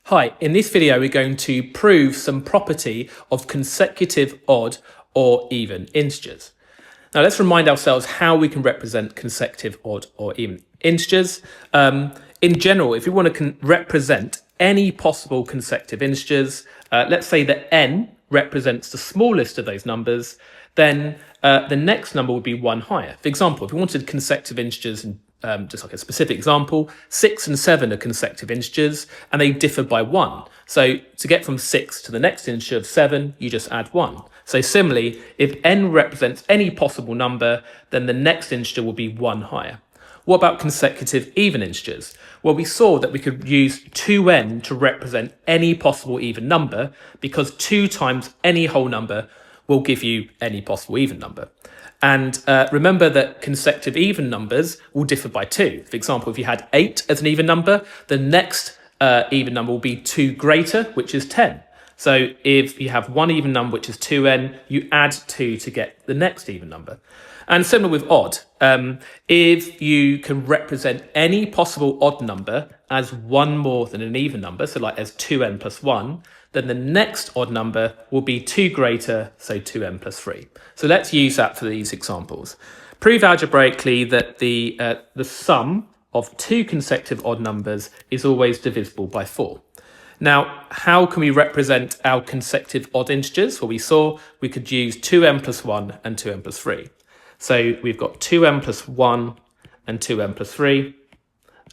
Hi, in this video we're going to prove some property of consecutive odd or even integers. Now let's remind ourselves how we can represent consecutive odd or even integers. In general, if we want to represent any possible consecutive integers, let's say that n represents the smallest of those numbers, then the next number would be one higher. For example, if we wanted consecutive integers just like a specific example, 6 and 7 are consecutive integers and they differ by 1. So to get from 6 to the next integer of 7, you just add 1. So similarly, if n represents any possible number, then the next integer will be 1 higher. What about consecutive even integers? Well, we saw that we could use 2n to represent any possible even number because 2 times any whole number will give you any possible even number. And remember that consecutive even numbers will differ by 2. For example, if you had 8 as an even number, the next even number will be 2 greater, which is 10. So if you have one even number, which is 2n, you add 2 to get the next even number. And similar with odd, if you can represent any possible odd number as one more than an even number, so like as 2n plus 1, then the next odd number will be 2 greater, so 2n plus 3. So let's use that for these examples. Prove algebraically that the sum of 2 consecutive odd numbers is always divisible by 4. Now, how can we represent our consecutive odd integers? Well, we saw we could use 2n plus 1 and 2n plus 3. So we've got 2n plus 1 and 2n plus 3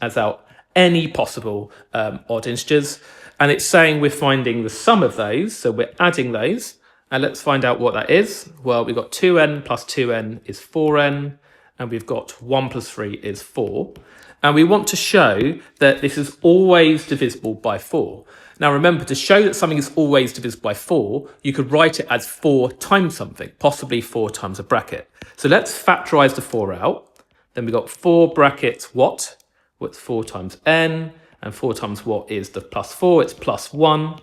as our any possible odd integers. And it's saying we're finding the sum of those, so we're adding those. And let's find out what that is. Well, we've got 2n plus 2n is 4n, and we've got 1 plus 3 is 4. And we want to show that this is always divisible by 4. Now remember, to show that something is always divisible by 4, you could write it as 4 times something, possibly 4 times a bracket. So let's factorize the 4 out. Then we've got 4 brackets what? What's 4 times n? And 4 times what is the plus 4? It's plus 1.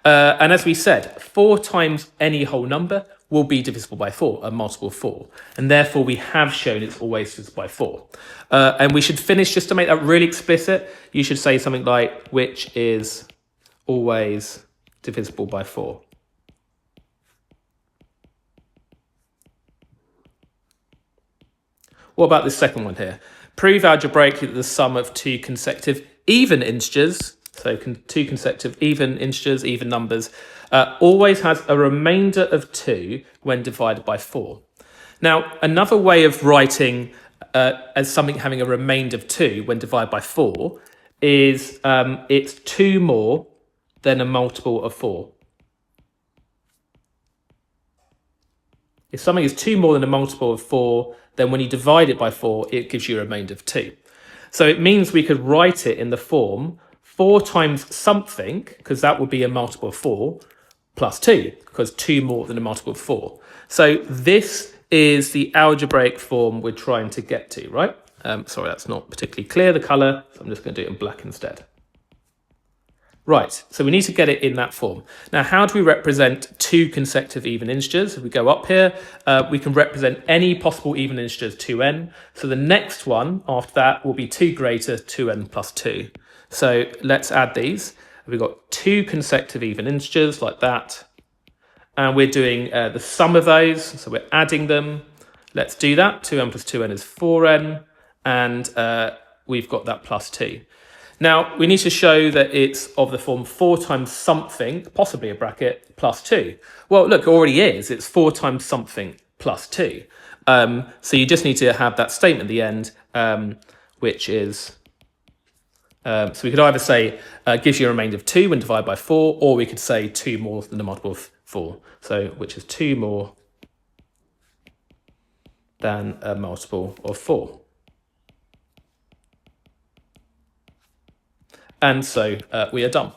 And as we said, 4 times any whole number will be divisible by 4, a multiple of 4. And therefore, we have shown it's always divisible by 4. And we should finish, just to make that really explicit, you should say something like, which is always divisible by 4. What about this second one here? Prove algebraically that the sum of 2 consecutive even integers, so 2 consecutive even integers, even numbers, always has a remainder of 2 when divided by 4. Now, another way of writing as something having a remainder of 2 when divided by 4 is it's 2 more than a multiple of 4. If something is 2 more than a multiple of 4, then when you divide it by 4, it gives you a remainder of 2. So it means we could write it in the form 4 times something, because that would be a multiple of 4, plus 2, because 2 more than a multiple of 4. So this is the algebraic form we're trying to get to, right? Sorry, that's not particularly clear, the colour, so I'm just going to do it in black instead. Right, so we need to get it in that form. Now, how do we represent 2 consecutive even integers? If we go up here, we can represent any possible even integer as 2n. So the next one after that will be 2 greater, 2n plus 2. So let's add these. We've got 2 consecutive even integers like that. And we're doing the sum of those, so we're adding them. Let's do that. 2n plus 2n is 4n, and we've got that plus 2. Now, we need to show that it's of the form 4 times something, possibly a bracket, plus 2. Well, look, it already is. It's 4 times something plus 2. So you just need to have that statement at the end, which is... so we could either say gives you a remainder of 2 when divided by 4, or we could say 2 more than a multiple of 4. So which is 2 more than a multiple of 4. And so we are done.